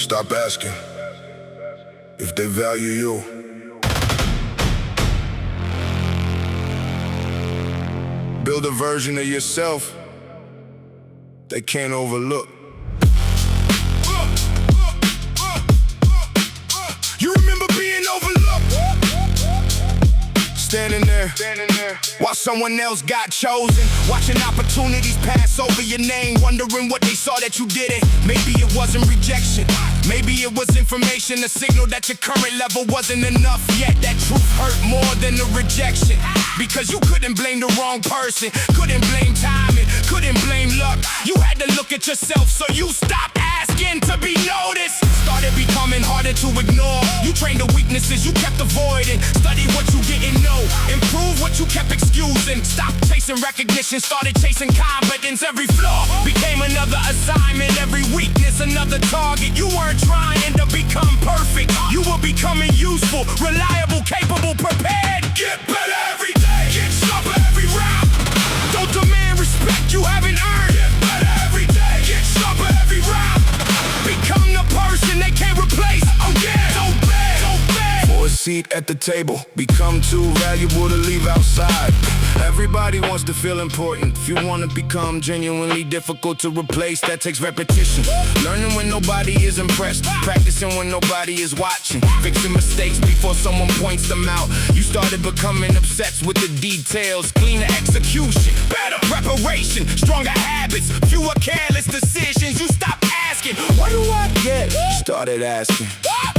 Stop asking if they value you. Build a version of yourself they can't overlook. You remember being overlooked? Standing there while someone else got chosen, watching opportunities pass over your name, wondering what they saw that you didn't. Maybe it wasn't rejection, maybe it was information, a signal that your current level wasn't enough yet. That truth hurt more than the rejection, because you couldn't blame the wrong person, couldn't blame timing, couldn't blame luck. You had to look at yourself, so you stopped asking to be noticed. Started becoming harder to ignore. You trained the weaknesses you kept avoiding, studied what you didn't know, improve what you kept excusing. Stopped chasing recognition, started chasing confidence. Every flaw became another assignment, every weakness another target. You weren't trying to become perfect, you were becoming useful, reliable, capable, prepared. Get better every day, get sharper every round. Don't demand respect you haven't earned. Get better every day, get sharper every round. Become the person they can't replace. Oh yeah, don't beg, don't beg for a seat at the table. Become too valuable to leave outside. Everybody wants to feel important. If you want to become genuinely difficult to replace, that takes repetition. Learning when nobody is impressed, practicing when nobody is watching, fixing mistakes before someone points them out. You started becoming obsessed with the details, cleaner execution, better preparation, stronger habits, fewer careless decisions. You stopped asking, what do I get? Started asking,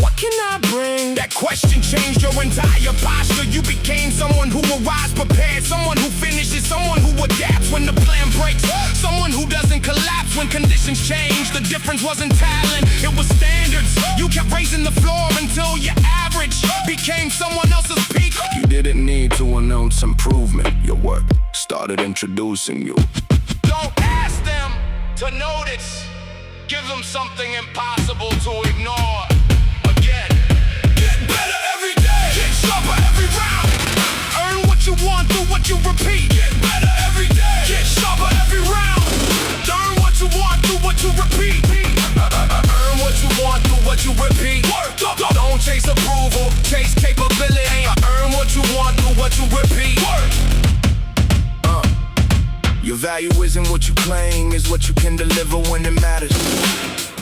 what can I bring? That question changed your entire posture. You became someone who arrives prepared, someone who finishes, someone who adapts when the plan breaks, someone who doesn't collapse when conditions change. The difference wasn't talent, it was standards. You kept raising the floor until your average became someone else's peak. You didn't need to announce improvement, your work started introducing you. Don't ask them to notice, give them something impossible to ignore. Again, get better every day, get sharper every round. Earn what you want through what you repeat. Get better every day, get sharper every round. Earn what you want through what you repeat. Earn what you want through what you repeat. Don't chase approval, chase capability. Earn what you want through what you repeat. Your value isn't what you claim, is what you can deliver when it matters.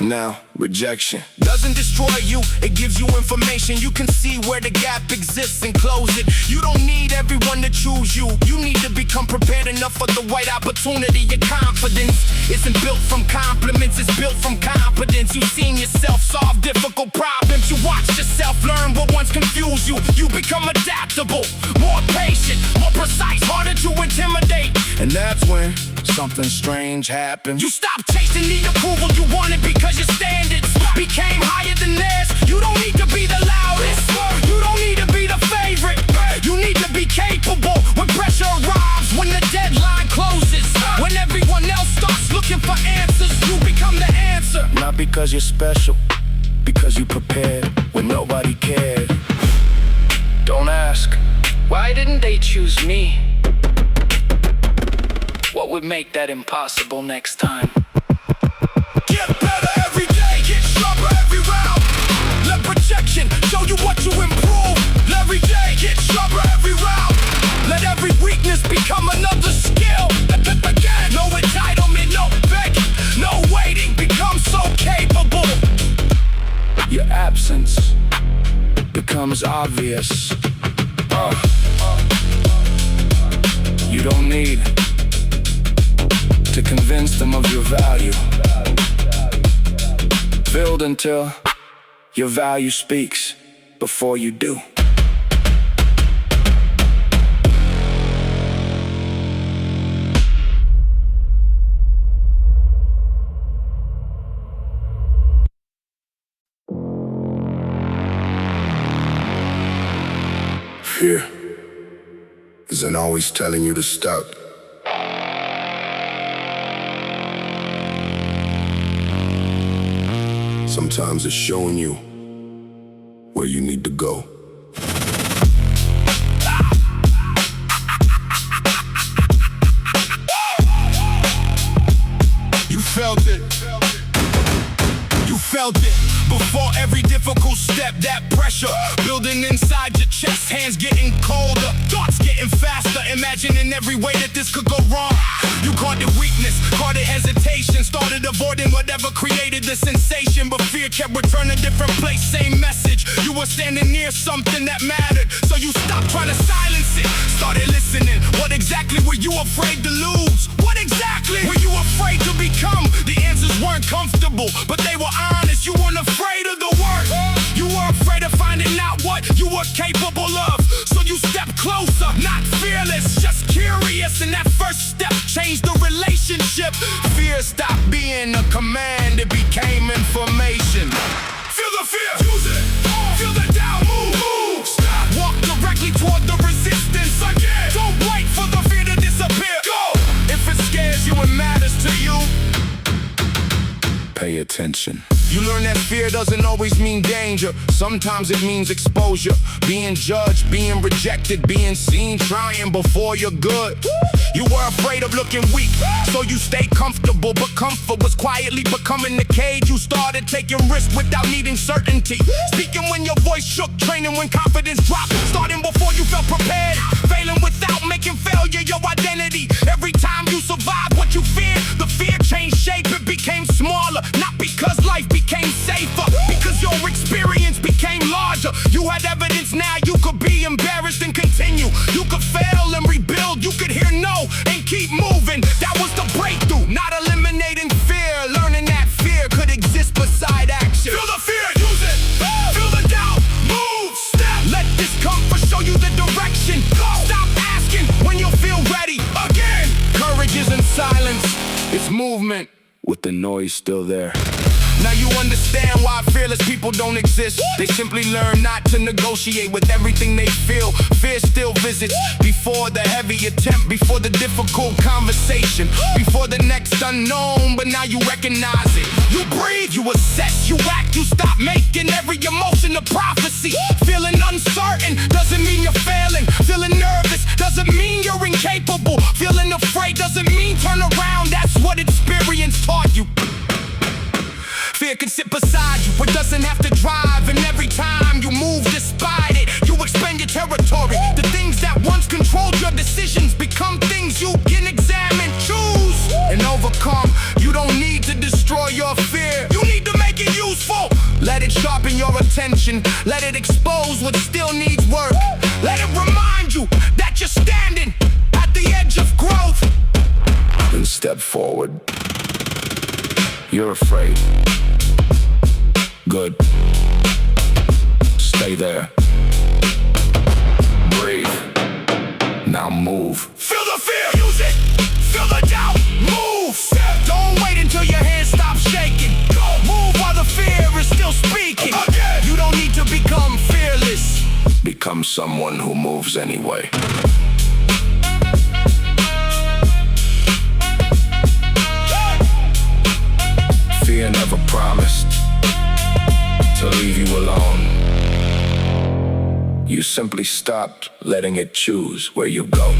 Now, rejection doesn't destroy you, it gives you information. You can see where the gap exists and close it. You don't need everyone to choose you. You need to become prepared enough for the right opportunity. Your confidence isn't built from compliments, it's built from confidence. You've seen yourself solve difficult problems. You watched yourself learn what once confused you. You become adaptable, more patient, more precise, harder to intimidate. And that's when something strange happened. You stopped chasing the approval you wanted because your standards became higher than theirs. You don't need to be the loudest, you don't need to be the favorite. You need to be capable when pressure arrives, when the deadline closes, when everyone else starts looking for answers. You become the answer. Not because you're special, because you prepared when nobody cared. Don't ask, why didn't they choose me? What would make that impossible next time? Get better every day, get sharper every round. Let rejection show you what you improve. Every day, get sharper every round. Let every weakness become another skill. Again, no entitlement, no begging, no waiting. Become so capable. Your absence becomes obvious. You don't need to convince them of your value. Build until your value speaks before you do. Fear isn't always telling you to stop. Sometimes it's showing you where you need to go. You felt it. You felt it. Before every difficult step, that pressure building inside your chest, hands getting colder, thoughts getting faster, imagining every way that this could go wrong. You caught it weakness, caught it hesitation, started avoiding whatever created the sensation, but fear kept returning, different place, same message. You were standing near something that mattered, so you stopped trying to silence it, started listening. What exactly were you afraid to lose? What exactly were you afraid to become? The answers weren't comfortable, but they were honest. You weren't afraid of the work, you were afraid of finding out what you were capable of. So you stepped closer, not fearless, just curious, and that first step changed the relationship. Fear stopped being a command, it became information. Feel the fear, use it. Feel the doubt, move. Stop. Walk directly toward the resistance again. Don't wait for the fear to disappear. Go. If it scares you and matters to you, pay attention. You learn that fear doesn't always mean danger. Sometimes it means exposure, being judged, being rejected, being seen, trying before you're good. You were afraid of looking weak, so you stayed comfortable, but comfort was quietly becoming the cage. You started taking risks without needing certainty, speaking when your voice shook, training when confidence dropped, starting before you felt prepared, failing without making failure your identity. Every time you survived what you feared, the fear changed shape, it became smaller, not because life became safer, because your experience became larger. You had evidence, now you could be embarrassed and continue. You could fail and rebuild, you could hear no and keep moving. That was the breakthrough, not eliminating fear, learning that fear could exist beside action. Feel the fear, use it. Feel the doubt, move, step. Let discomfort show you the direction. Stop asking when you'll feel ready again. Courage isn't silence, it's movement with the noise still there. Now you understand why fearless people don't exist. They simply learn not to negotiate with everything they feel. Fear still visits before the heavy attempt, before the difficult conversation, before the next unknown, but now you recognize it. You breathe, you assess, you act, you stop making every emotion a prophecy. Feeling uncertain doesn't mean you're failing. Feeling nervous doesn't mean you're incapable. Feeling afraid doesn't mean turn around. That's what experience taught you. Fear can sit beside you, it doesn't have to drive. And every time you move despite it, you expand your territory. The things that once controlled your decisions become things you can examine, choose, and overcome. You don't need to destroy your fear, you need to make it useful. Let it sharpen your attention, let it expose what still needs work. Let it remind you that you're standing at the edge of growth. Then step forward. You're afraid. Good. Stay there. Breathe. Now move. Feel the fear, use it. Feel the doubt, move. Don't wait until your hands stop shaking. Move while the fear is still speaking. You don't need to become fearless. Become someone who moves anyway. Fear never promised to leave you alone. You simply stopped letting it choose where you go.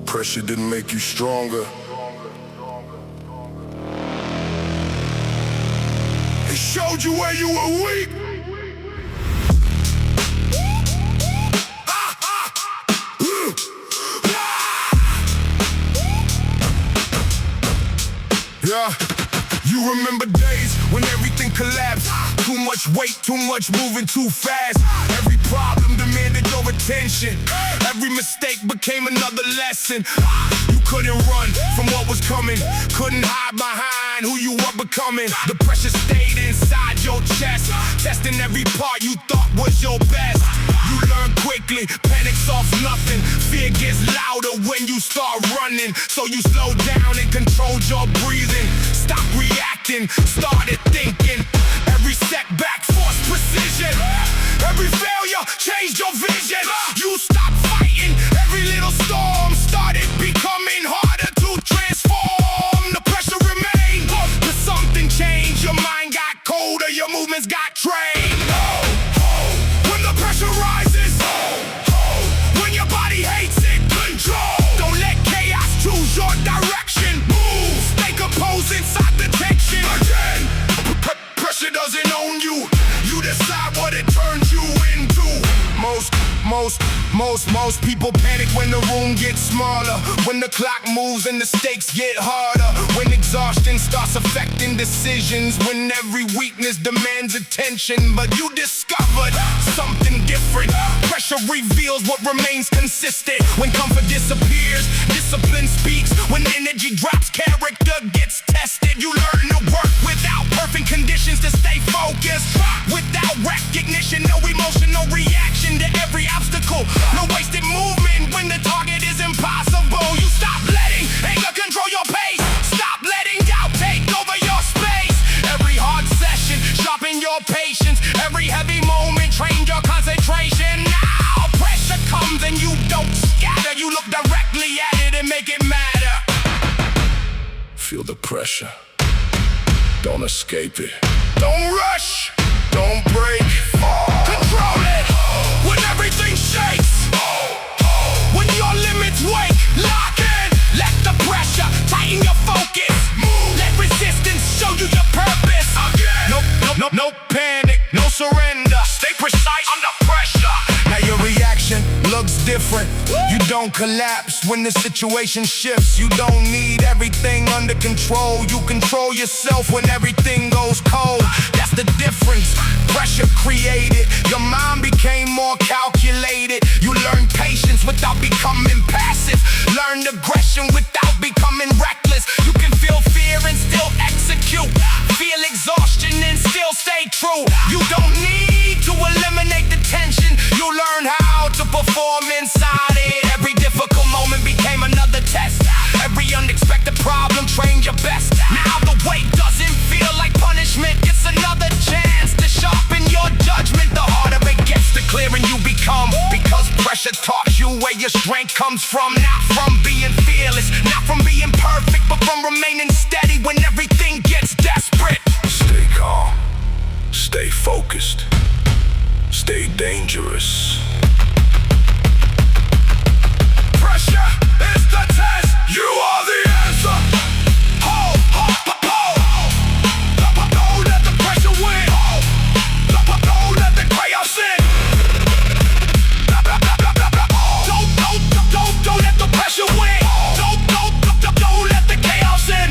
Pressure didn't make you stronger. It showed you where you were weak. Yeah, you remember days when everything collapsed. Too much weight, too much moving too fast. Every problem demanded your attention. Every mistake became another lesson. You couldn't run from what was coming, couldn't hide behind who you were becoming. The pressure stayed inside your chest, testing every part you thought was your best. You learn quickly, panic's off nothing. Fear gets louder when you start running. So you slow down and control your breathing. Stop reacting, started thinking. Every setback forced precision. Every failure changed your vision. You stopped fighting, every little storm started becoming harder to transform. The pressure remained, but something changed. Your mind got colder, your movements got trained. When the pressure rises, when your body Most people panic when the room gets smaller, when the clock moves and the stakes get harder, when exhaustion starts affecting decisions, when every weakness demands attention. But you discovered something different. Pressure reveals what remains consistent. When comfort disappears, discipline speaks. When energy drops, character gets tested. You learn to work without perfect conditions to stay focused. Without recognition, no emotional reaction to every obstacle. No wasted movement when the target is impossible. You stop letting anger control your pace. Stop letting doubt take over your space. Every hard session, sharpen your patience. Every heavy moment, train your concentration. Now pressure comes and you don't scatter. You look directly at it and make it matter. Feel the pressure. Don't escape it. Don't rush. Don't break. Control it. When everything shakes. When your limits wake. Lock in. Let the pressure tighten your focus. Let resistance show you your purpose. No panic. No surrender. Stay precise under pressure. Now your reaction looks different. You don't collapse when the situation shifts. You don't need everything under control. You control yourself when everything goes cold. That's the difference. Pressure created. Your mind became more calculated. You learned patience without becoming passive. Learned aggression without becoming reckless. You can feel fear and still execute. Feel exhaustion and still stay true. You don't need to eliminate the tension. You learn how to perform inside it. Every difficult moment became another test. Every unexpected problem trained your best. Now the weight doesn't feel like punishment. It's another chance to sharpen your judgment. The harder it gets, the clearer you become. Because pressure taught you where your strength comes from. Not from being fearless, not from being perfect, but from remaining steady when everything gets desperate. Stay calm, stay focused, stay dangerous. Pressure is the test. You are the answer. Don't let the pressure win. Don't let the chaos in. Don't let the pressure win. Don't let the chaos in.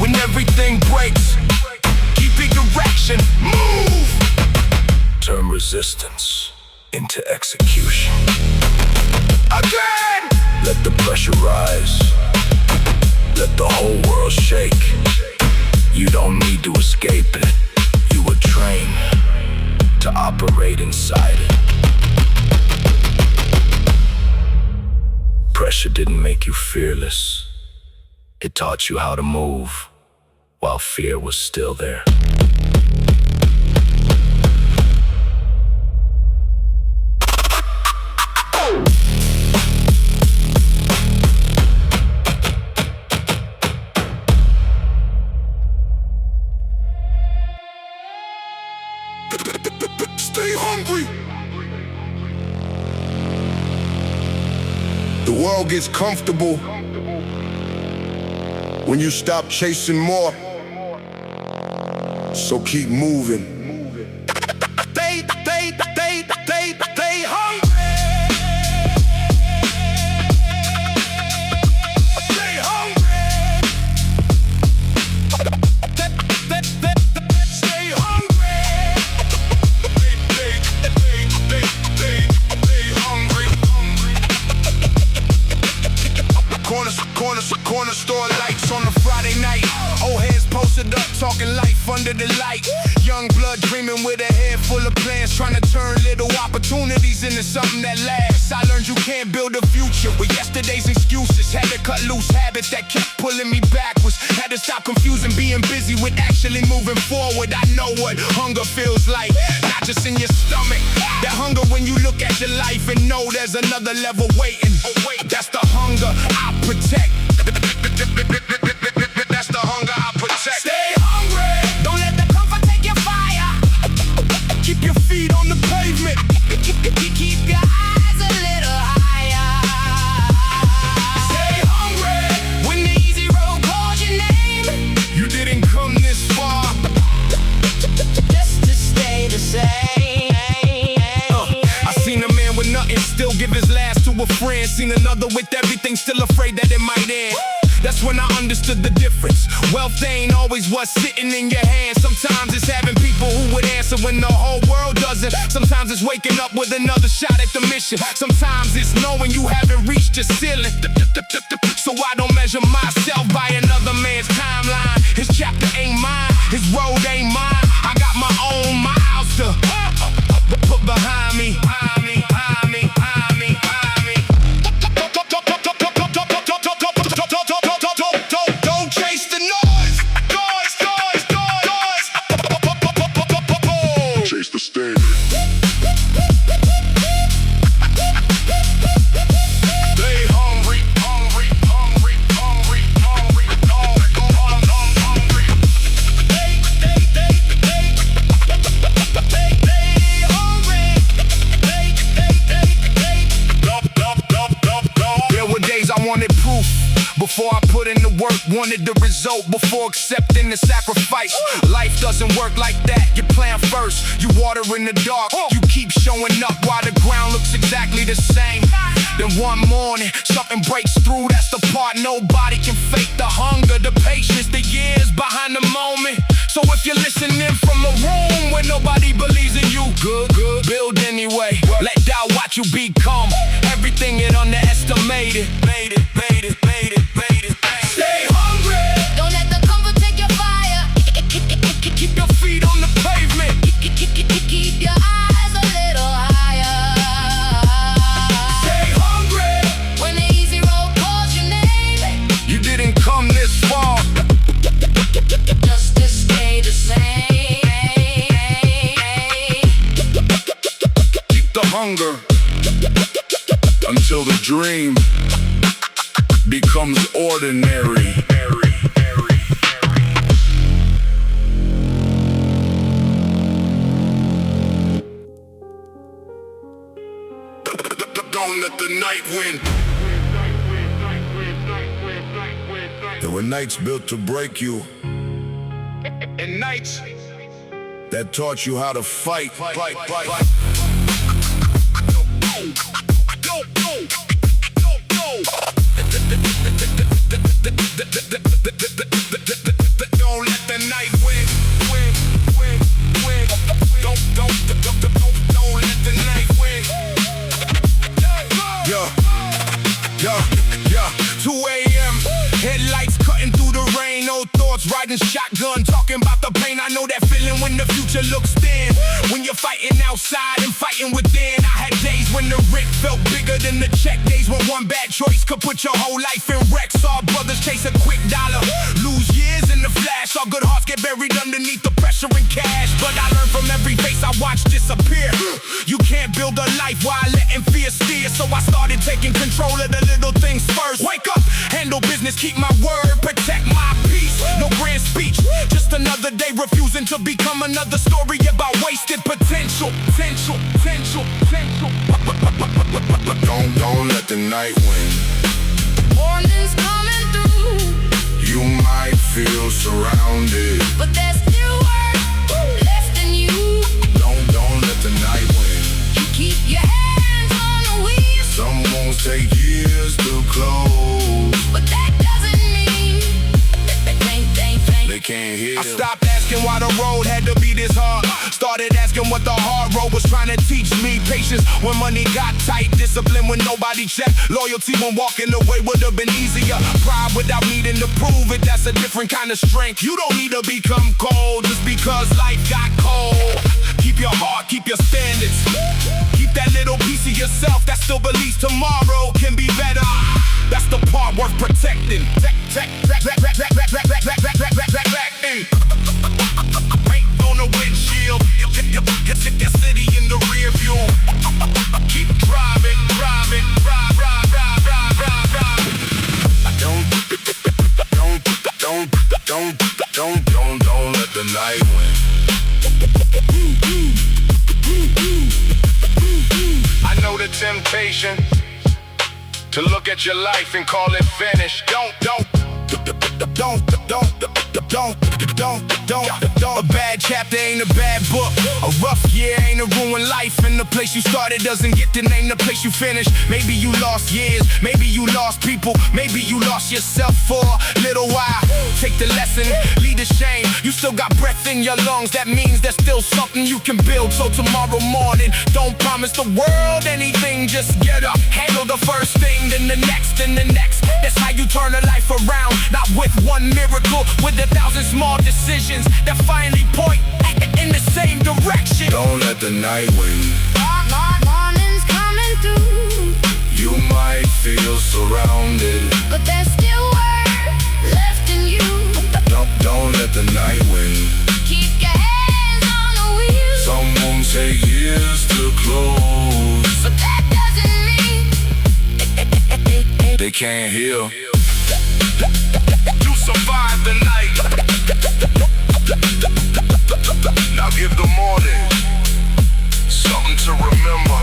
When everything breaks, keep your direction. Move. Turn resistance into execution. Again. Let the pressure rise. Let the whole world shake. You don't need to escape it. You were trained to operate inside it. Pressure didn't make you fearless. It taught you how to move while fear was still there. Stay hungry. The world gets comfortable when you stop chasing more. So keep moving. Stay hungry. Corner store lights on a Friday night. Old heads posted up, talking life under the light. Young blood dreaming with a head full of plans, trying to turn little opportunities into something that lasts. I learned you can't build a future with yesterday's excuses. Had to cut loose habits that kept pulling me backwards. Had to stop confusing being busy with actually moving forward. I know what hunger feels like, not just in your stomach. That hunger when you look at your life and know there's another level waiting. That's the hunger I protect. That's the hunger I protect. Stay hungry. Don't let the comfort take your fire. Keep your feet on the pavement. Keep your eyes a little higher. Stay hungry. When the easy road calls your name, you didn't come this far just to stay the same. I seen a man with nothing still a friend, seen another with everything, still afraid that it might end. That's when I understood the difference. Wealth ain't always what's sitting in your hand. Sometimes it's having people who would answer when the whole world doesn't. Sometimes it's waking up with another shot at the mission. Sometimes it's knowing you haven't reached your ceiling. So I don't measure myself by another man's timeline. His chapter ain't mine, his road ain't mine. I got my own miles to put behind me. Don't chase the noise. Chase the standard. Stay hungry. There were days I wanted proof before I put in the work, wanted the result before accepting the sacrifice. Life doesn't work like that. You plan first, you water in the dark. You keep showing up while the ground looks exactly the same. Then one morning, something breaks through. That's the part nobody can fake. The hunger, the patience, the years behind the moment. So if you're listening from a room where nobody believes in you, good, build anyway. Let doubt watch you become everything it underestimated. Made it. Stay hungry. Don't let the comfort take your fire. Keep your feet on the pavement. Keep your eyes a little higher. Stay hungry. When the easy road calls your name, You didn't come this far just to stay the same. Keep the hunger until the dream becomes ordinary. Don't let the night win. There were nights built to break you, and nights that taught you how to fight. Don't let the night win. Don't let the night win. Yeah. 2 a.m. Headlights cutting through the rain. No thoughts, riding shotgun, talking about the pain. I know that feeling when the future looks thin. When you're fighting outside and fighting within. I had days when the Rick felt bigger than the check. Days when one bad choice could put your whole life in wreck. Saw brothers chase a quick dollar, lose years in the flash. Saw good hearts get buried underneath the pressure and cash. But I learned from every face I watched disappear. You can't build a life while letting fear steer. So I started taking control of the little things first. Wake up, handle business, keep my word, protect my peace. No grand speech, just another day refusing to become another story about wasted potential. Don't let the night win. Morning's coming through. You might feel surrounded, But there's still work left in you. Don't let the night win. You keep your hands on the wheel. Some wounds take years to close. But that doesn't mean They can't hear. I stopped asking why the road had to be this hard. Started asking what the hard road was trying to teach me. Patience when money got tight. Discipline when nobody checked. Loyalty when walking away would have been easier. Pride without needing to prove it. That's a different kind of strength. You don't need to become cold just because life got cold. Keep your heart, keep your standards. Keep that little piece of yourself that still believes tomorrow can be better. That's the part worth protecting. Paint on the windshield. Hit that city in the rear view. Keep driving. Don't let the night win. I know the temptation to look at your life and call it finished. Don't A bad chapter ain't a bad book. A rough year ain't a ruined life. And the place you started doesn't get to name the place you finished. Maybe you lost years, maybe you lost people, maybe you lost yourself for a little while. Take the lesson, leave the shame. You still got breath in your lungs, that means there's still something you can build. So tomorrow morning, don't promise the world anything, just get up. Handle the first thing, then the next, and the next. That's how you turn a life around. Not with one miracle, with 1,000 small decisions that finally point in the same direction. Don't let the night win. Morning's coming through. You might feel surrounded, But there's still work left in you. Don't let the night win. Keep your hands on the wheel. Some won't take years to close. But that doesn't mean They can't heal. You survived the night. Now give the morning something to remember.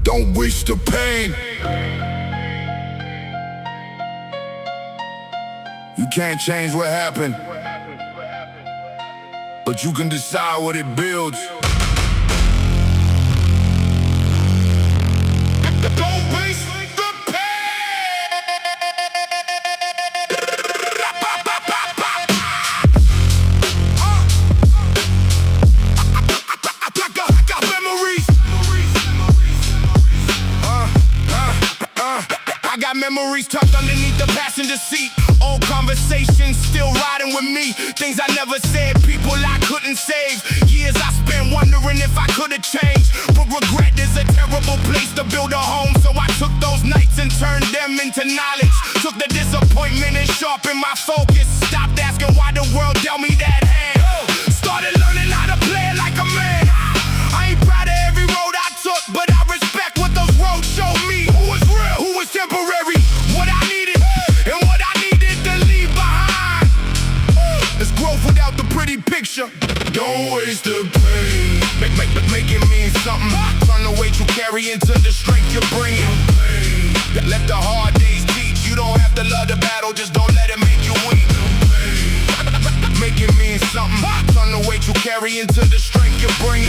Don't waste the pain. You can't change what happened, but you can decide what it builds. Don't waste the pain. I got memories. I got memories tucked underneath the passenger seat. Old conversations still riding with me. Things I never said, people I couldn't save. Years I spent wondering if I could've changed. But regret is a terrible place to build a home. So I took those nights and turned them into knowledge. Took the disappointment and sharpened my focus. Stopped asking why the world dealt me that hand. Started learning how to play it like a man. I ain't proud of every road I took, but I respect what those roads showed me. Who was real, who was temporary, what I needed, and what I needed to leave behind. It's growth without the pretty picture. Don't waste the pain. Make it mean something. Turn the weight you carry into the strength you bring. Let the hard days teach. You don't have to love the battle, just don't let it make you weak. Make it mean something. Turn the weight you carry into the strength you bring.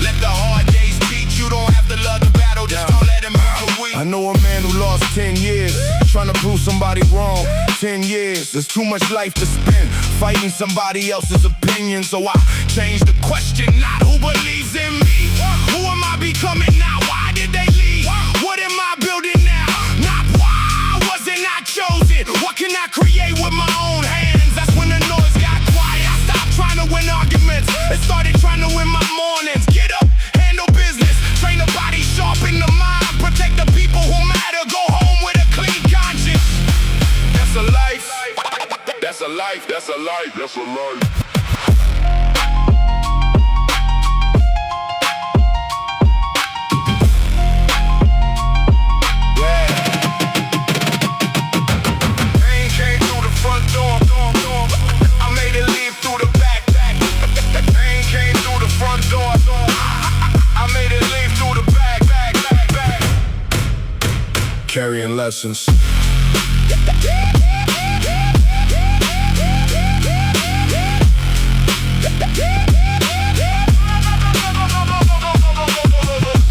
Let the hard days teach. You don't have to love the battle, just don't let it make you weak. I know a man who lost 10 years trying to prove somebody wrong. 10 years, there's too much life to spend fighting somebody else's opinion. So I Change the question, not who believes in me. Who am I becoming now? Why did they leave? What am I building now? Not why wasn't I chosen? What can I create with my own hands? That's when the noise got quiet. I stopped trying to win arguments and started trying to win my mornings. Get up, handle business, train the body, sharpen the mind, protect the people who matter, go home with a clean conscience. That's a life. That's a life. That's a life. That's a life. Carrying lessons.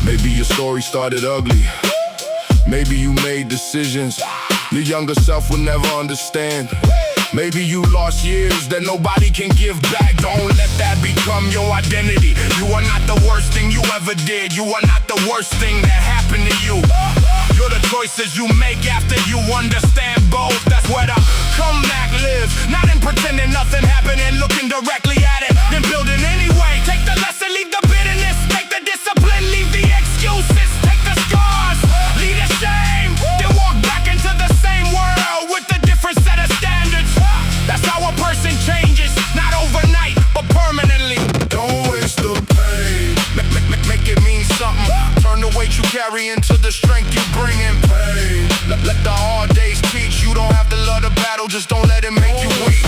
Maybe your story started ugly. Maybe you made decisions the younger self will never understand. Maybe you lost years that nobody can give back. Don't let that become your identity. You are not the worst thing you ever did. You are not the worst thing that happened to you. You're the choices you make after you understand both. That's where the comeback lives. Not in pretending nothing happened and looking directly at it, then building anyway. Take the lesson, leave the bitterness. Take the discipline, leave the excuses. Take the scars, leave the shame, then walk back into the same world with a different set of standards. That's how a person changes, not overnight, but permanently. Don't waste the pain. Make it mean something. Turn the weight you carry into the strength you bring in pain. Let the hard days teach. You don't have to love the battle, just don't let it make you weak.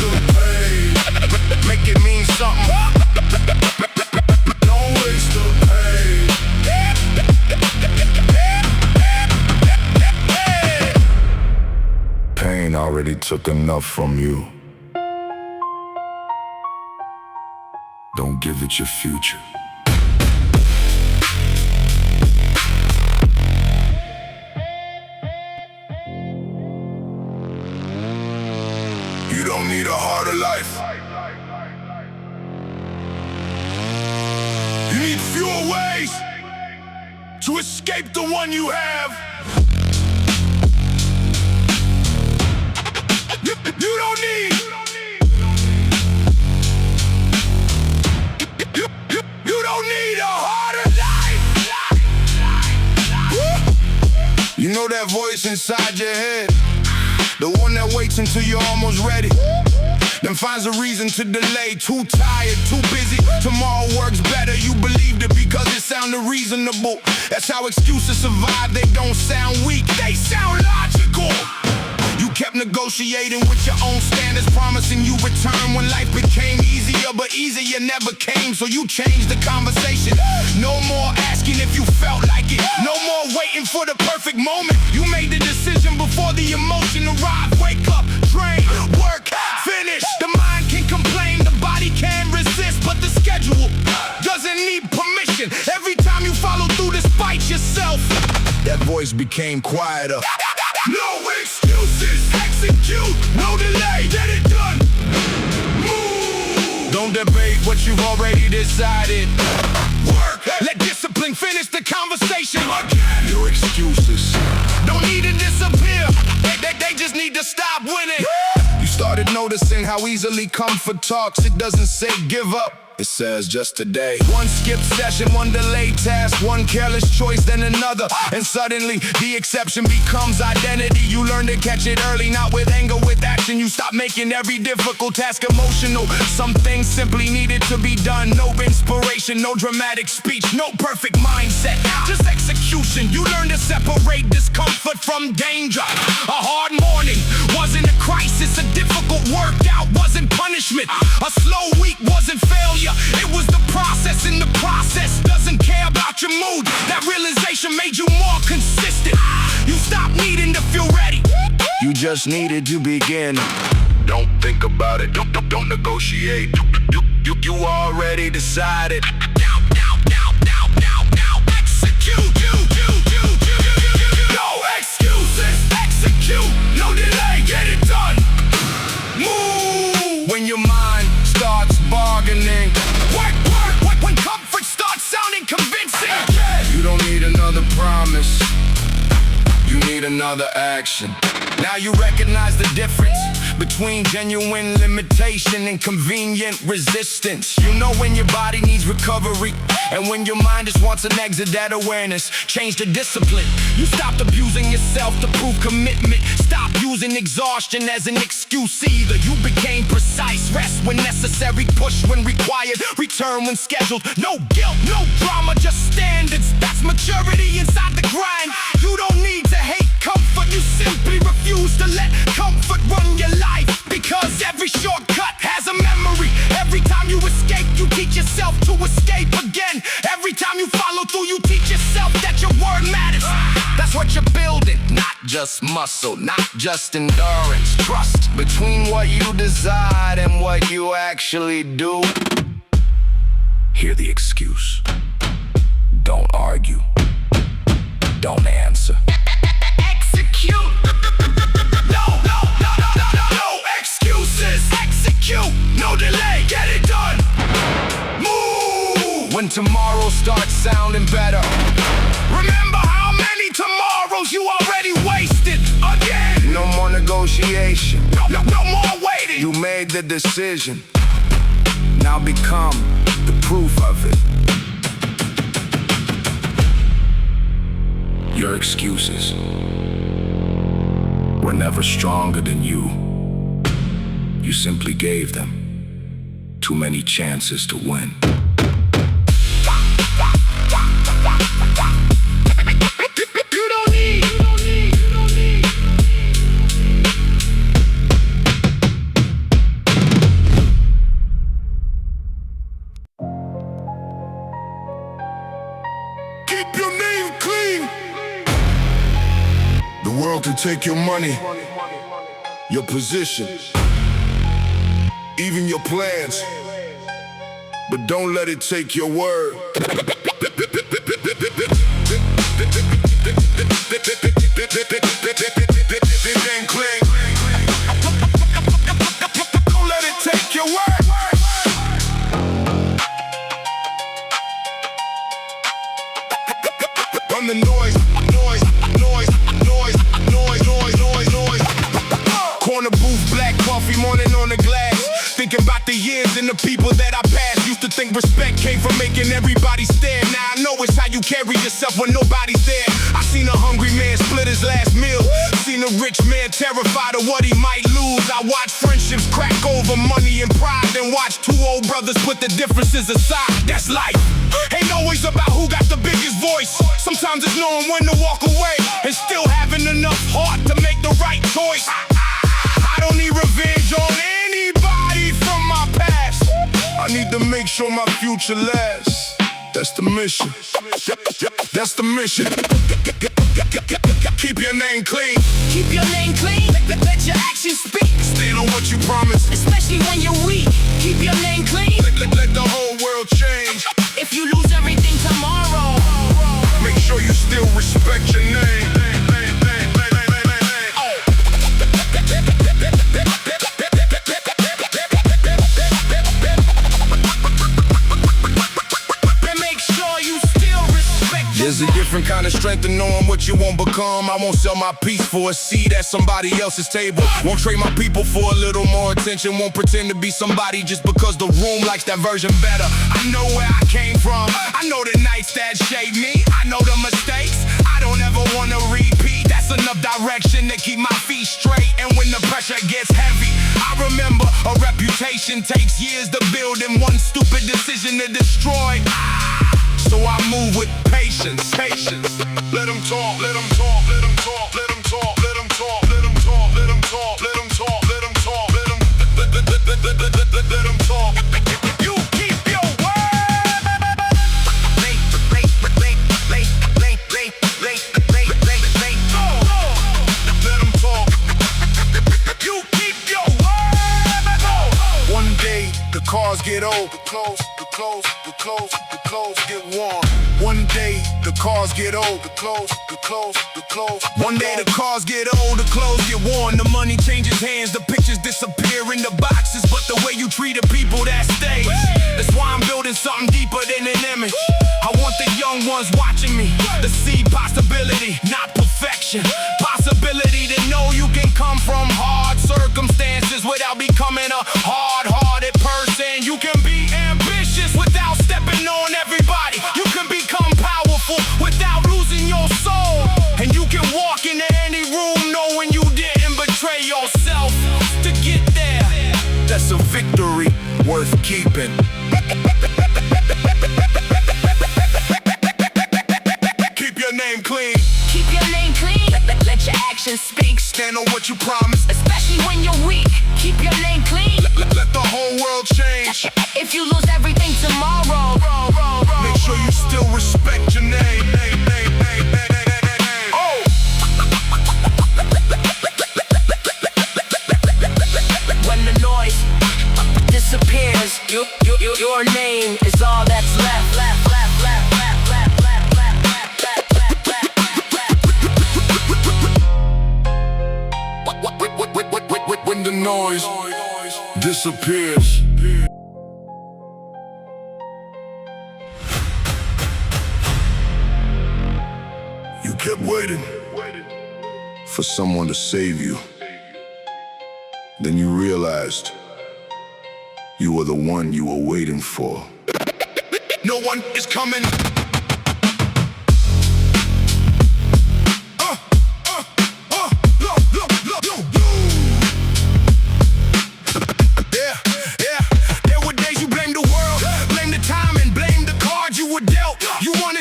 Make it mean something. Don't waste the pain. already took enough from you. Don't give it your future. You don't need a harder life. You need fewer ways to escape the one you have. You don't need. You don't need a harder life. You know that voice inside your head, the one that waits until you're almost ready, then finds a reason to delay. Too tired, too busy, tomorrow works better. You believed it because it sounded reasonable. That's how excuses survive. They don't sound weak, they sound logical. You kept negotiating with your own standards, promising you return when life became easier, but easier never came, so you changed the conversation. No more asking if you felt like it, no more waiting for the perfect moment. You made the decision before the emotion arrived. Wake up, train, work, finish. The mind can complain, the body can resist, but the schedule doesn't need permission. Every time you follow through despite yourself, that voice became quieter. No excuses, execute, no delay, get it done. Move. Don't debate what you've already decided. Work, let discipline finish the conversation. Again. Your excuses don't need to disappear, they just need to stop winning. You started noticing how easily comfort talks. It doesn't say give up, it says just today. One skipped session, one delayed task, one careless choice, then another, and suddenly the exception becomes identity. You learn to catch it early, not with anger, with action. You stop making every difficult task emotional. Some things simply needed to be done. No inspiration, no dramatic speech, no perfect mindset, just execution. You learn to separate discomfort from danger. A hard morning wasn't a crisis, a difficult workout wasn't punishment, a slow week wasn't failure. It was the process, and the process doesn't care about your mood. That realization made you more consistent. You stopped needing to feel ready, you just needed to begin. Don't think about it, don't negotiate. You already decided. Now, execute. No excuses, execute, no delay, get it done. Move. When your mind starts bargaining, work, when comfort starts sounding convincing. You don't need another promise, you need another action. Now you recognize the difference between genuine limitation and convenient resistance. You know when your body needs recovery, and when your mind just wants an exit. That awareness changed the discipline. You stopped abusing yourself to prove commitment. Stop using exhaustion as an excuse either. You became precise, rest when necessary, push when required, return when scheduled. No guilt, no drama, just standards. That's maturity inside the grind. You don't need to hate comfort, you simply refuse to let comfort run your life, because every shortcut has a memory. Every time you escape, you teach yourself to escape again. Every time you follow through, you teach yourself that your word matters. That's what you're building, not just muscle, not just endurance. Trust between what you decide and what you actually do. Hear the excuse, don't argue, don't answer. Execute. No excuses, execute, no delay, get it done. Move. When tomorrow starts sounding better, remember how many tomorrows you already wasted. Again, no more negotiation, no more waiting. You made the decision, now become the proof of it. Your excuses were never stronger than you. You simply gave them too many chances to win. You don't need. Keep your name clean. The world can take your money, your position, even your plans. But don't let it take your word. Don't let it take your word. From the noise. Corner booth, black coffee, morning on the glass. Thinking about the years and the people that I passed. Used to think respect came from making everybody stare. Now I know it's how you carry yourself when nobody's there. I seen a hungry man split his last meal. Seen a rich man terrified of what he might lose. I watched friendships crack over money and pride. Then watch two old brothers put the differences aside. That's life. Ain't always about who got the biggest voice. Sometimes it's knowing when to walk away and still having enough heart to make the right choice. I don't need revenge on anybody from my past. I need to make sure my future lasts. That's the mission. That's the mission. Keep your name clean. Keep your name clean. Let your actions speak. Stand on what you promised, especially when you're weak. Keep your name clean. Let the whole world change. If you lose everything tomorrow, make sure you still respect your name. There's a different kind of strength in knowing what you won't become. I won't sell my peace for a seat at somebody else's table. Won't trade my people for a little more attention. Won't pretend to be somebody just because the room likes that version better. I know where I came from. I know the nights that shaped me. I know the mistakes I don't ever want to repeat. That's enough direction to keep my feet straight. And when the pressure gets heavy, I remember a reputation takes years to build and one stupid decision to destroy. So I move with patience. Let them talk, let them talk, let them talk, let them talk, let them talk, let them talk, let them talk, let them talk, let them talk, let them talk. You keep your word. Let them talk. You keep your word. One day the cars get old, the clothes get worn. One day the cars get old, the clothes. One day the cars get old, the clothes get worn. The money changes hands, the pictures disappear in the boxes, but the way you treat the people that stays. That's why I'm building something deeper than an image. I want the young ones watching me to see possibility, not perfection. Possibility to know you can come from hard circumstances without becoming a hard-hearted person. You can be ambitious without stepping on everybody. You can become powerful without losing your soul. And you can walk into any room knowing you didn't betray yourself to get there. That's a victory worth keeping. Keep your name clean. Keep your name clean. Let your actions speak. Stand on what you promised, especially when you're weak. Keep your name clean. Let the whole world change. If you lose everything tomorrow, make sure you still respect your name. Oh. When the noise disappears, your name is all that's left. When the noise disappears, you kept waiting for someone to save you. Then you realized you were the one you were waiting for. No one is coming.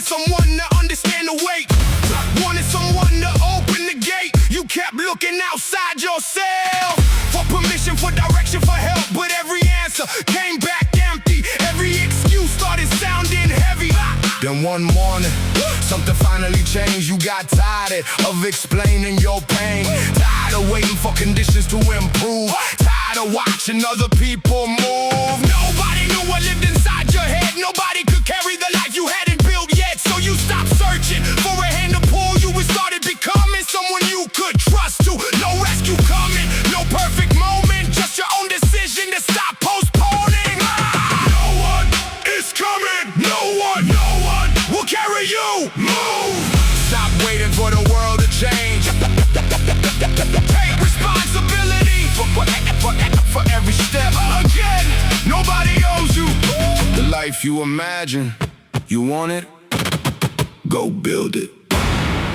Someone to understand the weight. Wanted someone to open the gate. You kept looking outside yourself for permission, for direction, for help. But every answer came back empty. Every excuse started sounding heavy. Then one morning, something finally changed. You got tired of explaining your pain, tired of waiting for conditions to improve, tired of watching other people move. Nobody knew what lived inside your head. Nobody could carry the life you hadn't built yet. So you stopped searching for a hand to pull you and started becoming someone you could trust to. No rescue coming, no perfect moment, just your own decision to stop postponing. No one is coming, no one will carry you. Move. Stop waiting for the world to change. Take responsibility for every step. Again, nobody owes you. The life you imagine, you want it? Go build it.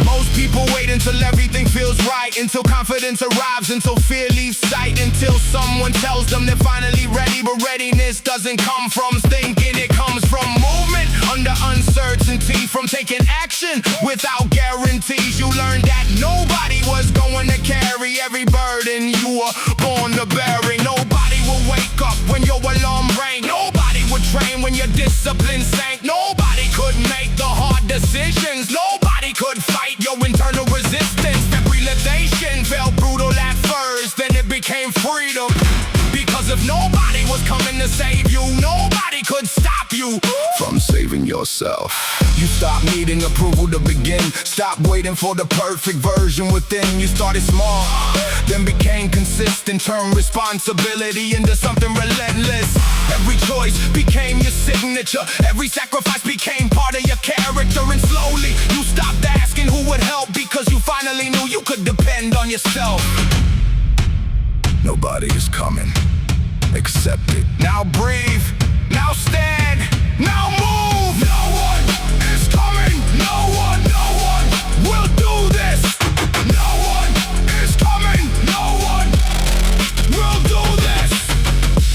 Most people wait until everything feels right, until confidence arrives, until fear leaves sight, until someone tells them they're finally ready. But readiness doesn't come from thinking, it comes from movement under uncertainty, from taking action without guarantees. You learned that nobody was going to carry every burden you were born to bear. Nobody will wake up when your alarm rang. Nobody would train when your discipline sank. Nobody could make the hard decisions. Nobody could fight your internal resistance. Every limitation felt brutal at first, then it became freedom. Because if nobody was coming to save you, nobody could stop you from saving yourself. You stopped needing approval to begin, stopped waiting for the perfect version within. You started small, then became consistent, turned responsibility into something relentless. Every choice became your signature, every sacrifice became part of your character. And slowly you stopped asking who would help, because you finally knew you could depend on yourself. Nobody is coming, accept it. Now breathe, now stand, now move. No one is coming, no one will do this. No one is coming, no one will do this.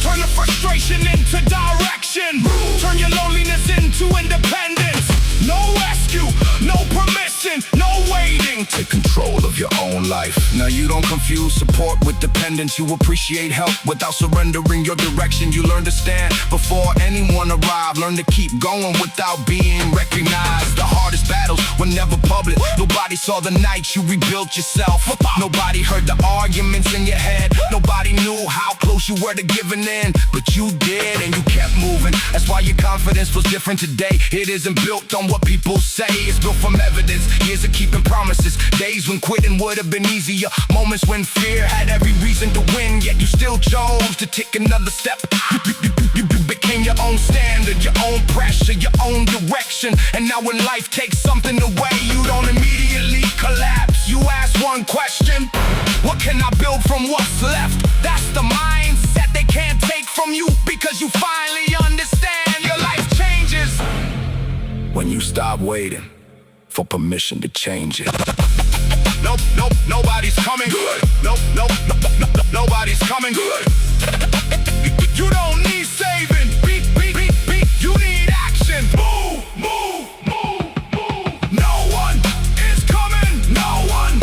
Turn the frustration into direction, turn your loneliness into independence. No rescue, no permission, no waiting. Take control of your own life. Now you don't confuse support with dependence. You appreciate help without surrendering your direction. You learn to stand before anyone arrived. Learn to keep going without being recognized. The hardest battles were never public. Nobody saw the nights you rebuilt yourself. Nobody heard the arguments in your head. Nobody knew how close you were to giving in, but you did, and you kept moving. That's why your confidence was different today. It isn't built on what people say, it's built from evidence. Years of keeping promises, days when quitting would have been easier, moments when fear had every reason to win, yet you still chose to take another step. You became your own standard, your own pressure, your own direction. And now when life takes something away, you don't immediately collapse. You ask one question: what can I build from what's left? That's the mindset they can't take from you, because you finally understand your life changes when you stop waiting for permission to change it. Nope, nobody's coming good. Nope, nobody's coming good. You don't need saving. Beat. You need action. Move. No one is coming. No one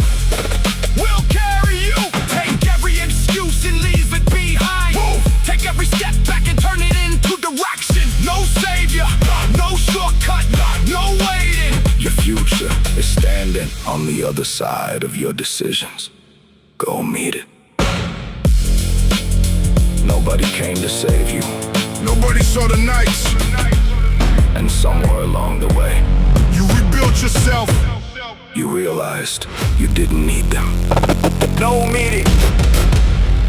will carry you. Take every excuse and leave it behind. Move. Take every step back and turn it into direction. No savior, no shortcut, no waiting. Your future is standing on the other side of your decisions. Go meet it. Nobody came to save you. Nobody saw the nights. And somewhere along the way, you rebuilt yourself. You realized you didn't need them. No meeting.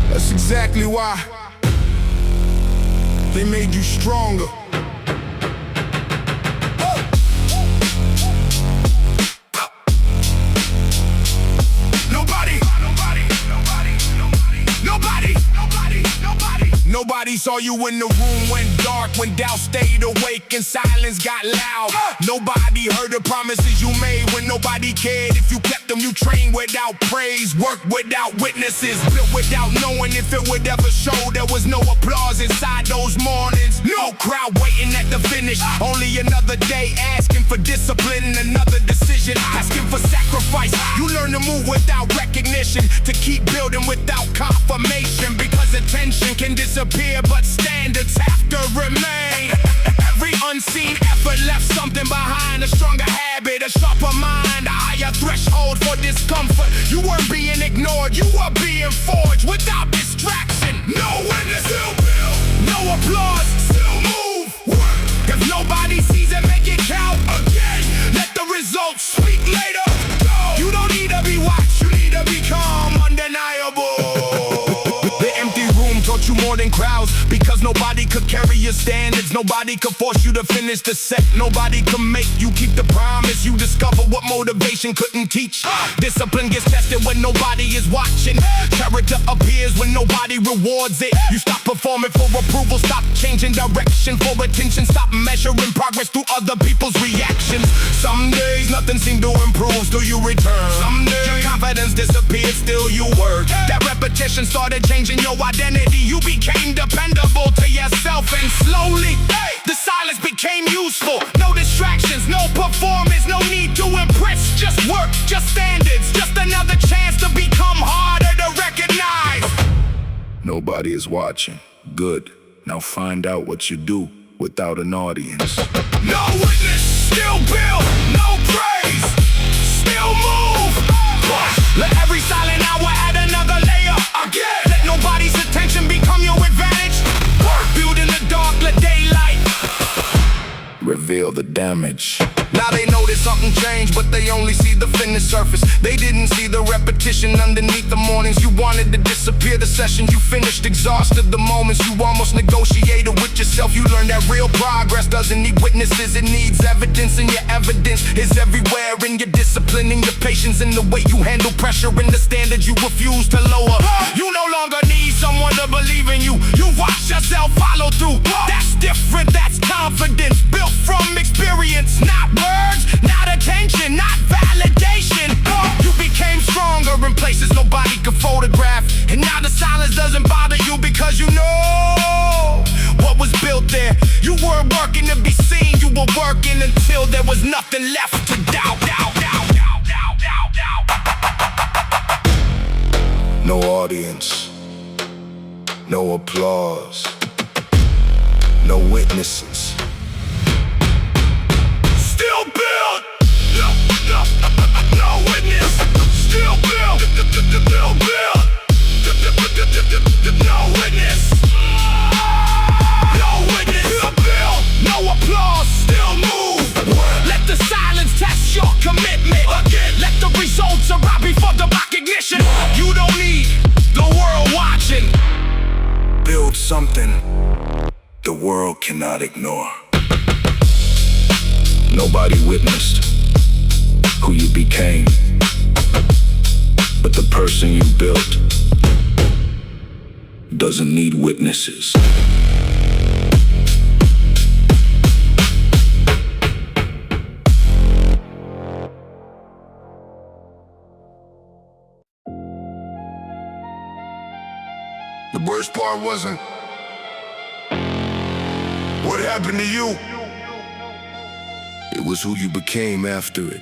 That's exactly why they made you stronger. Nobody saw you when the room went dark, when doubt stayed awake and silence got loud. Nobody heard the promises you made when nobody cared if you kept them. You trained without praise, worked without witnesses, built without knowing if it would ever show. There was no applause inside those mornings, no crowd waiting at the finish. Only another day asking for discipline, another decision asking for sacrifice. You learn to move without recognition, to keep building without confirmation, because attention can disappear, but standards have to remain. Every unseen effort left something behind, a stronger habit, a sharper discomfort. You weren't being ignored, you were being forged without distraction. No witness, still build. No applause, still move. Work. If nobody sees it, make it count again. Let the results speak later. Go. You don't need to be watched, you need to become undeniable. The empty room taught you more than crowds, because nobody could carry your standards. Nobody could force you to finish the set. Nobody could make you keep the promise. You discover what motivation couldn't teach. Discipline gets tested when nobody is watching. Character appears when nobody rewards it. You stop performing for approval, stop changing direction for attention, stop measuring progress through other people's reactions. Some days nothing seemed to improve, still you return. Some days your confidence disappeared, still you work. That repetition started changing your identity. You became dependable to yourself, and slowly the silence became useful. No distractions, no performance, no need to impress. Just work, just standards, just another chance to become harder to recognize. Nobody is watching. Good. Now find out what you do without an audience. No witness, still build. No praise, still move. Let every silent hour add another layer. Again, let nobody's attention become your advantage. Work, build in the dark, let daylight Reveal the damage. Now they notice something changed, but they only see the finished surface. They didn't see the repetition underneath the mornings. You wanted to disappear the session you finished, exhausted the moments. You almost negotiated with yourself. You learned that real progress doesn't need witnesses, it needs evidence. And your evidence is everywhere, in your discipline, in your patience, in the way you handle pressure, in the standards you refuse to lower. You no longer need someone to believe in you. You watch yourself follow through. That's different, that's confidence, built from experience, not words, not attention, not validation. You became stronger in places nobody could photograph. And now the silence doesn't bother you, because you know what was built there. You weren't working to be seen, you were working until there was nothing left to doubt. No audience. No applause. No witnesses. Still build. No witness. Still build. Still build. No witness. No witness. Still build. No applause. Still move. Let the silence test your commitment. Again. Let the results arrive before the recognition. You don't need the world watching. Build something the world cannot ignore. Nobody witnessed who you became, but the person you built doesn't need witnesses. The worst part wasn't what happened to you. It was who you became after it.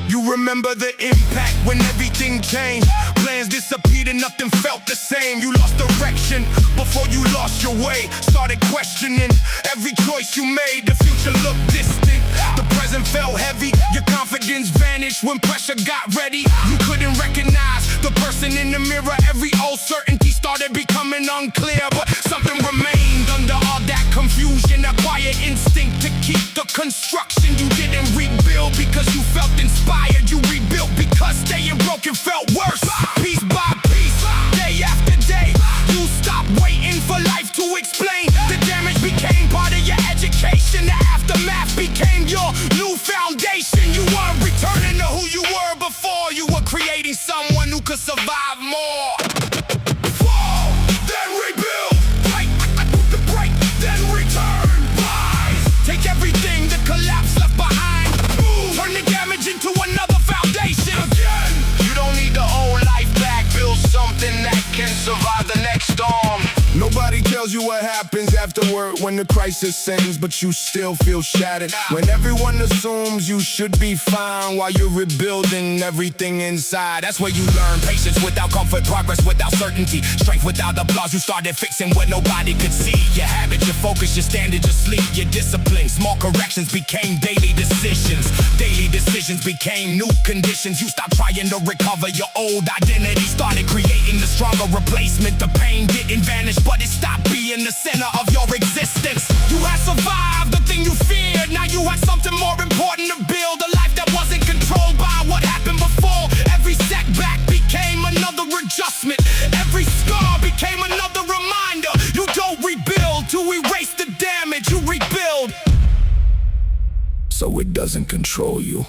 You remember the impact when everything changed. Plans disappeared and nothing felt the same. You lost direction before you lost your way. Started questioning every choice you made. The future looked distant, the present felt heavy. Your confidence vanished when pressure got ready. You couldn't recognize the person in the mirror. Every old certainty started becoming unclear, but something remained under all that confusion. A quiet instinct to keep the construction. You didn't rebuild because you felt inspired. You rebuilt because staying broken felt worse. Piece by piece, day after day, you stopped waiting for life to explain. The damage became part of your education. The aftermath became your new foundation. You weren't returning to who you were before. You were creating someone who could survive more. Fall, then rebuild. Break, then return. Rise, take everything that collapsed left behind. Turn the damage into another foundation. Again, you don't need the old life back. Build something that can survive the next storm. Nobody cares tells you what happens afterward when the crisis ends, but you still feel shattered. When everyone assumes you should be fine while you're rebuilding everything inside. That's where you learn patience without comfort, progress without certainty, strength without applause. You started fixing what nobody could see. Your habit, your focus, your standard, your sleep, your discipline. Small corrections became daily decisions. Daily decisions became new conditions. You stopped trying to recover your old identity, started creating the stronger replacement. The pain didn't vanish, but it stopped being the center of your existence. You had survived the thing you feared. Now you had something more important to build. A life that wasn't controlled by what happened before. Every setback became another adjustment. Every scar became another reminder. You don't rebuild to erase the damage. You rebuild so it doesn't control you.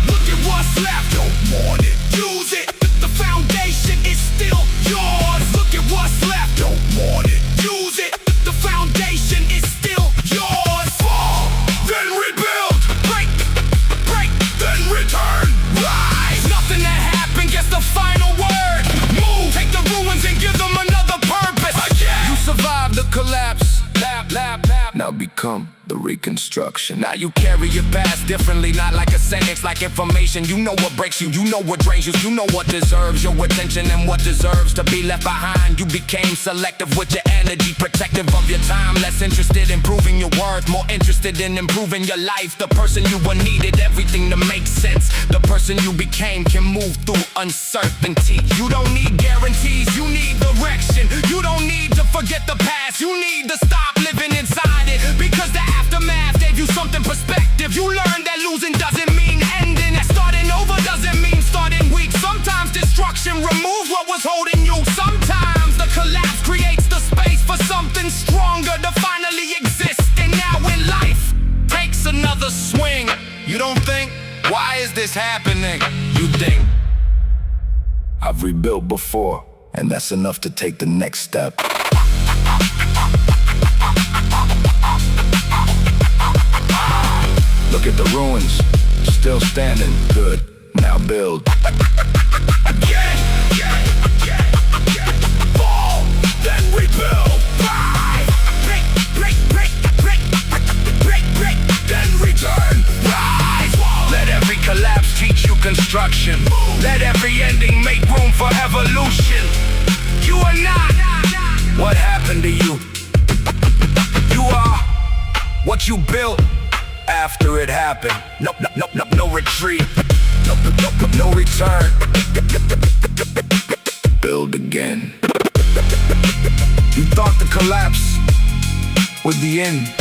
Look at what's left. Don't mourn it, use it. The foundation is still yours. Look at what's left. Don't mourn it, use it. The foundation is still yours. Fall, then rebuild. Break, break, then return. Rise. Nothing that happened gets the final word. Move, take the ruins and give them another purpose. Again. You survived the collapse. Now become the reconstruction. Now you carry your past differently, not like a sentence, like information. You know what breaks you, you know what drains you, you know what deserves your attention and what deserves to be left behind. You became selective with your energy, protective of your time, less interested in proving your worth, more interested in improving your life. The person you were needed everything to make sense. The person you became can move through uncertainty. You don't need guarantees, you need direction. You don't need to forget the past, you need to stop living inside it, because the aftermath gave you something perspective. You learned that losing doesn't mean ending, that starting over doesn't mean starting weak. Sometimes destruction removes what was holding you. Sometimes the collapse creates the space for something stronger to finally exist. And now when life takes another swing, you don't think, why is this happening? You think, I've rebuilt before, and that's enough to take the next step. Look at the ruins, still standing. Good, now build. Again, fall, then rebuild. Rise, break, break, break, break, break, break, then return. Rise, let every collapse teach you construction. Let every ending make room for evolution. You are not what happened to you. You are what you built after it happened. No retreat. No return. Build again. You thought the collapse was the end.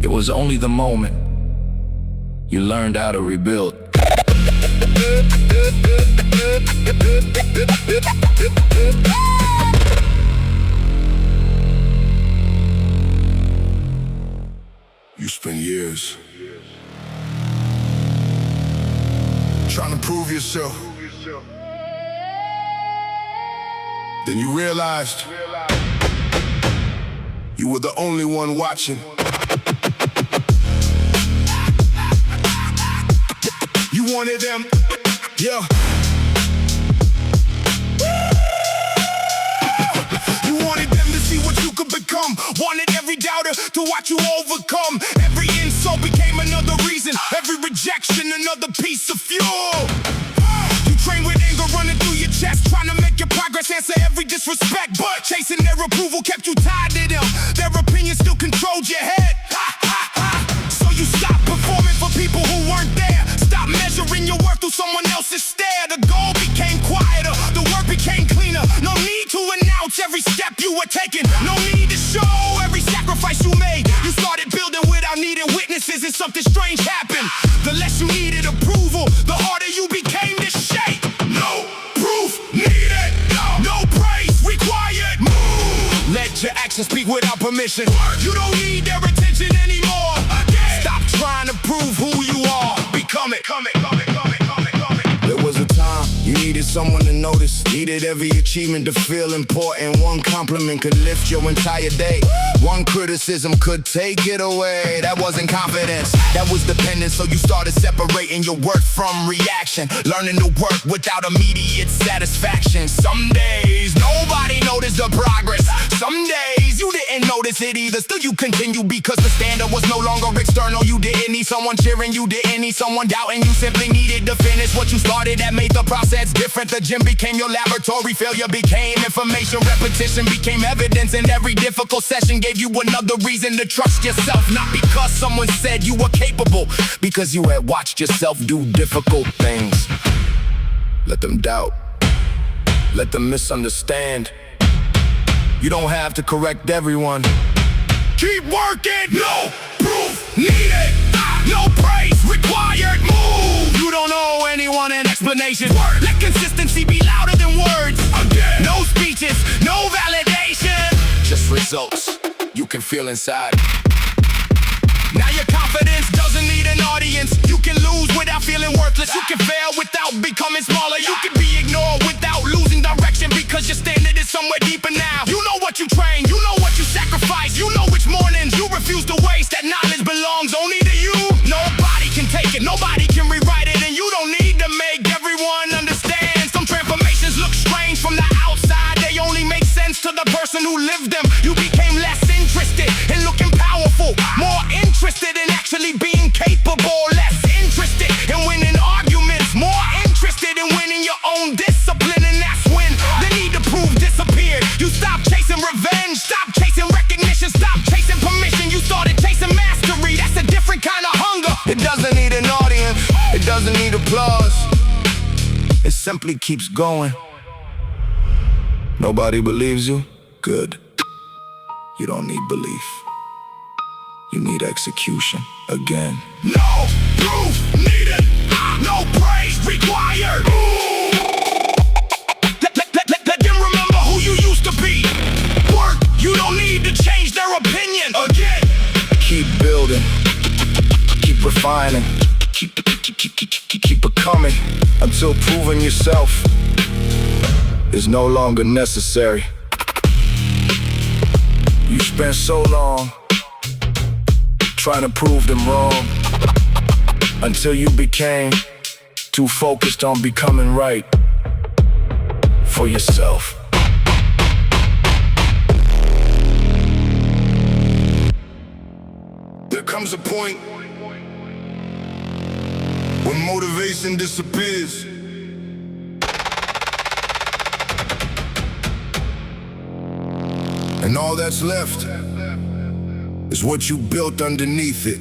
It was only the moment you learned how to rebuild. You spend years trying to prove yourself. Then you realized you were the only one watching. You wanted them, yeah. You wanted them to see what you could become. Wanted every doubter to watch you overcome. Every insult became another reason. Every rejection another piece of fuel. You train with anger running through your chest, trying to make your progress answer every disrespect. But chasing their approval kept you tied to them. Their opinion still controlled your head. So you stopped performing for people who weren't there. Stop measuring your worth through someone else's stare. The goal became quieter, the work became cleaner. No need to announce every step you were taking. No need to show every sacrifice you made. You started building without needing witnesses, and something strange happened. The less you needed approval, the harder you became to shape. No proof needed, no praise required. Move. Let your actions speak without permission. You don't need their attention anymore. Stop trying to prove who you are. Become it. There was a time you needed needed someone to notice. Needed every achievement to feel important. One compliment could lift your entire day. One criticism could take it away. That wasn't confidence, that was dependence. So you started separating your work from reaction, learning to work without immediate satisfaction. Some days nobody noticed the progress. Some days you didn't notice it either. Still you continue because the standard was no longer external. You didn't need someone cheering, you didn't need someone doubting. You simply needed to finish what you started. That made the process different. The gym became your laboratory. Failure became information. Repetition became evidence. And every difficult session gave you another reason to trust yourself. Not because someone said you were capable, because you had watched yourself do difficult things. Let them doubt, let them misunderstand. You don't have to correct everyone. Keep working. No proof needed, no praise required. Move. You don't owe anyone an explanation. Word. Let consistency be louder than words. Again. No speeches, no validation, just results you can feel inside. Now your confidence doesn't need an audience. You can lose without feeling worthless. You can fail without becoming smaller. You can be ignored without losing direction, because your standard is somewhere deeper now. You know what you train, you know what you sacrifice. You know which mornings you refuse to waste. That knowledge belongs only to you. Nobody can take it, nobody can rewrite it. And you don't need to make everyone understand. Some transformations look strange from the outside. They only make sense to the person who lived them. You became less interested in looking powerful, more interested in actually being capable. Less interested in winning arguments, more interested in winning your own discipline. And that's when the need to prove disappeared. You stopped chasing revenge, stopped chasing recognition, stopped chasing permission. You started chasing mastery. That's a different kind of hunger. It doesn't need an audience, it doesn't need applause. It simply keeps going. Nobody believes you? Good. You don't need belief, you need execution again. No proof needed, no praise required. Let them remember who you used to be. Work, you don't need to change their opinion again. Keep building, keep refining, keep becoming, until proving yourself is no longer necessary. You spent so long trying to prove them wrong, until you became too focused on becoming right for yourself. There comes a point when motivation disappears. And all that's left is what you built underneath it.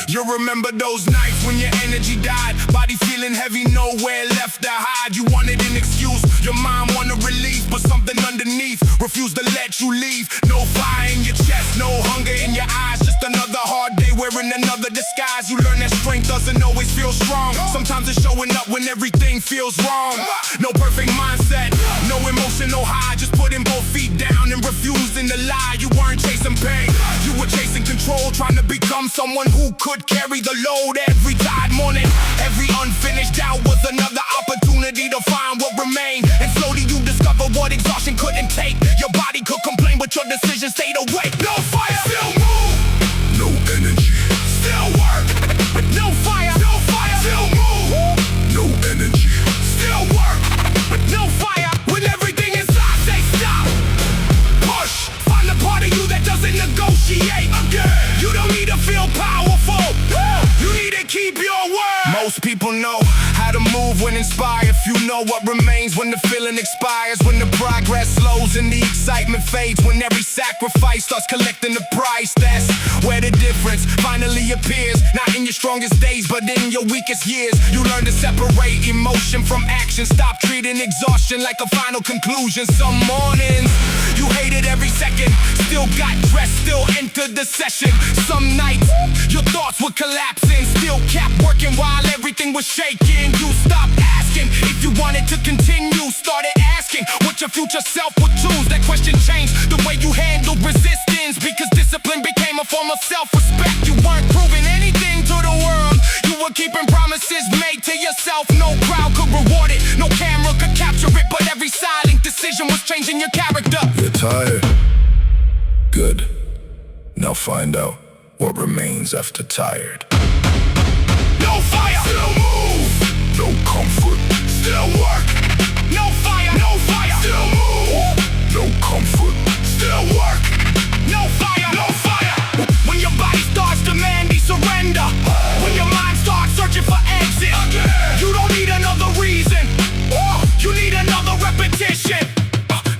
You remember those nights when your energy died, body feeling heavy, nowhere left to hide. You wanted an excuse, your mind wanted relief, but something underneath refused to let you leave. No fire in your chest, no hunger in your eyes, just another hard day wearing another disguise. You learn that strength doesn't always feel strong. Sometimes it's showing up when everything feels wrong. No perfect mindset, no emotional high, just putting both feet down and refusing to lie. You weren't chasing pain, you were chasing control, trying to become someone who could carry the load every tired morning. Every unfinished doubt was another opportunity to find what remained. And slowly you discover what exhaustion couldn't take. Your body could complain, but your decision stayed awake. No fire, still move. No energy, still work. No fire, still move. No energy, still work. No fire, when everything inside say stop. Push, find the part of you that doesn't negotiate again. You don't need to feel powerful, you need to keep your word. Most people know how to move when inspired. Few know what remains when the feeling expires. When the progress slows and the excitement fades. When every sacrifice starts collecting the price. That's where the difference finally appears. Not in your strongest days, but in your weakest years. You learn to separate emotion from action. Stop treating exhaustion like a final conclusion. Some mornings you hated every second, still got dressed, still entered the session. Some nights your thoughts were collapsing, still kept working while everything was shaking. You stopped asking asking if you wanted to continue. Started asking what your future self would choose. That question changed the way you handled resistance, because discipline became a form of self-respect. You weren't proving anything to the world, you were keeping promises made to yourself. No crowd could reward it, no camera could capture it, but every silent decision was changing your character. You're tired? Good. Now find out what remains after tired. No fire, Still move. No comfort. still work. No fire, no fire, Still move. No comfort. still work. No fire, no fire. When your body starts demanding surrender, when your mind starts searching for exit, you don't need another reason, you need another repetition.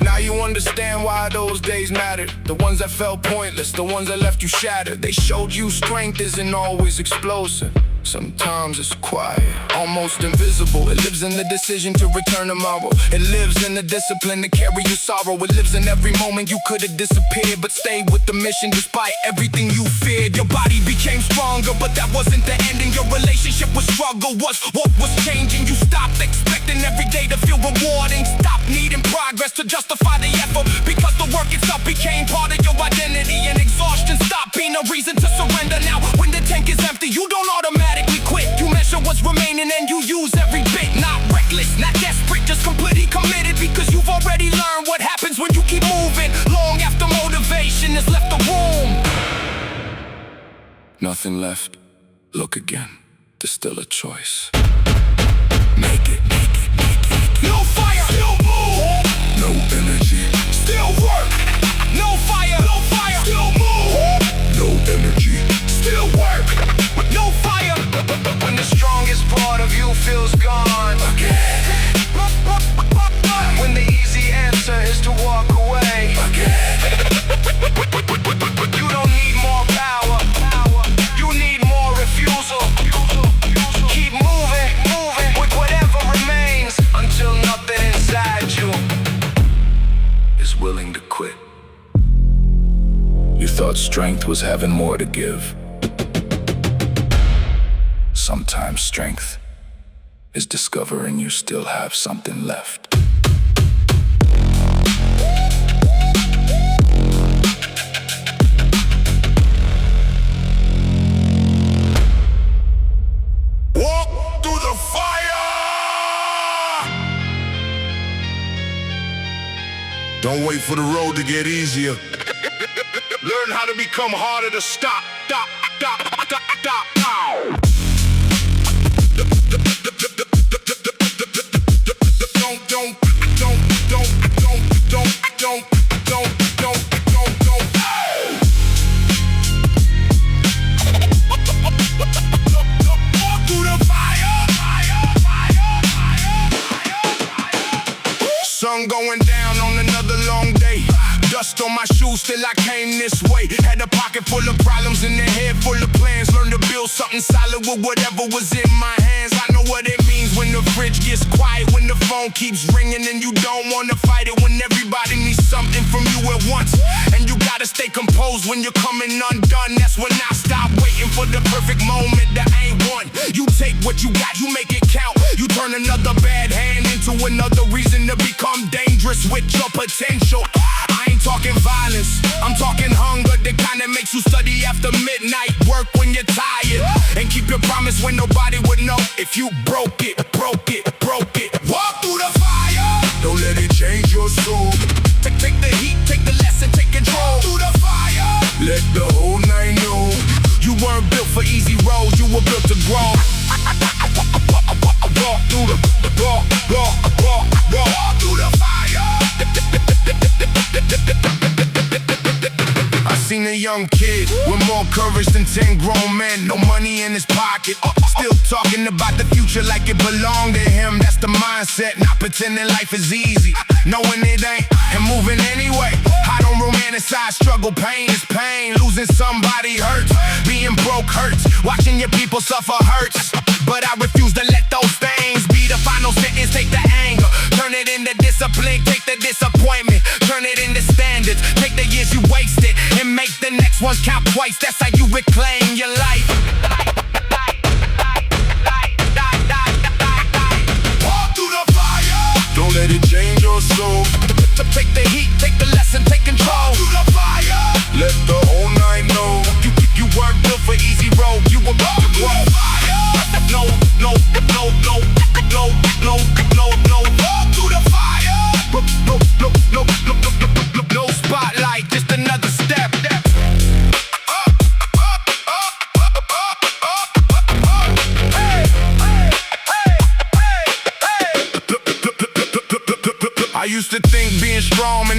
Now you understand why those days mattered. The ones that felt pointless, the ones that left you shattered. They showed you strength isn't always explosive. Sometimes it's quiet, almost invisible. It lives in the decision to return tomorrow. It lives in the discipline to carry your sorrow. It lives in every moment you could have disappeared, but stayed with the mission despite everything you feared. Your body became stronger, but that wasn't the ending. Your relationship with struggle was what was changing. You stopped expecting every day to feel rewarding. Stopped needing progress to justify the effort, because the work itself became part of your identity. And exhaustion stopped being a reason to surrender. Now when the tank is empty, you don't automatically quit. You measure what's remaining and you use every bit. Not reckless, not desperate, just completely committed, because you've already learned what happens when you keep moving. Long after motivation has left the room. Nothing left. Look again. There's still a choice. Make it. No fire, still move. No energy. Still work. No fire, still move. No energy. Still work. No fire. When the strongest part of you feels gone, when the easy answer is to walk away, you don't need more power, you need more refusal. Keep moving with whatever remains, until nothing inside you Is willing to quit. You thought strength was having more to give. Sometimes strength is discovering you still have something left. Walk through the fire. Don't wait for the road to get easier. Learn how to become harder to stop. Sun going down on another long day. Dust on my shoes, still I came this way. Had a pocket full of problems and a head full of plans. Learned to build something solid with whatever was in my hands. I know what it means when the fridge gets quiet, when the phone keeps ringing and you don't wanna fight it, when everybody needs something from you at once. And you gotta stay composed when you're coming undone. That's when I stop waiting for the perfect moment that ain't one. You take what you got, you make it count. You turn another bad hand into another reason to become dangerous with your potential. I ain't talking violence, I'm talking hunger, the kind that makes you study after midnight, work when you're tired, and keep your promise when nobody would know if you broke it. Walk through the fire, Don't let it change your soul. take the heat, take the lesson, take control. Through the fire, Let the whole night know. you weren't built for easy roads, you were built to grow. Walk through the walk through the fire. I seen a young kid with more courage than 10 grown men. No money in his pocket, still talking about the future like it belonged to him. That's the mindset, not pretending life is easy, knowing it ain't, and moving anyway. I don't romanticize struggle, pain is pain. Losing somebody hurts, being broke hurts, watching your people suffer hurts. But I refuse to let those things be the final sentence. Take the anger, turn it into discipline. Take the disappointment, turn it into standards. Take the years you wasted and make the next ones count twice. That's how you reclaim your life. Walk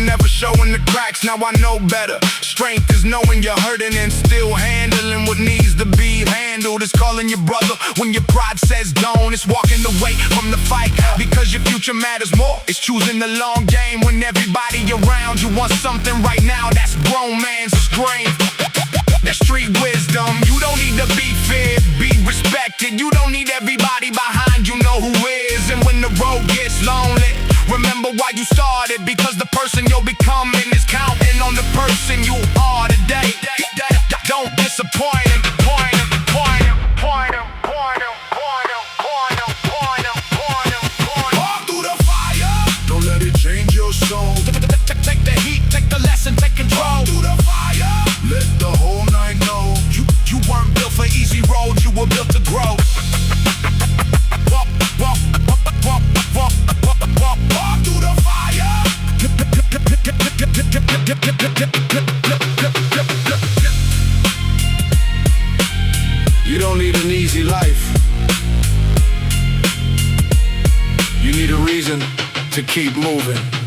and never showing the cracks. Now I know better. Strength is knowing you're hurting and still handling what needs to be handled. It's calling your brother when your pride says don't. It's walking away from the fight because your future matters more. It's choosing the long game when everybody around you wants something right now. That's grown man's strength. That's street wisdom. You don't need to be feared, be respected. You don't need everybody behind you, know who is. And when the road gets lonely, remember why you started, because the person you're becoming is counting on the person you are today. Don't disappoint him. Point him, point him, point him, point him, point him, point him, point him, point him, point him. Walk through the fire. Don't let it change your soul. Take the heat, take the lesson, take control. Walk through the fire. Let the whole night know. You weren't built for easy roads, you were built to grow. Walk, walk, walk, walk, walk, walk, walk, walk through the fire. You don't need an easy life. You need a reason to keep moving.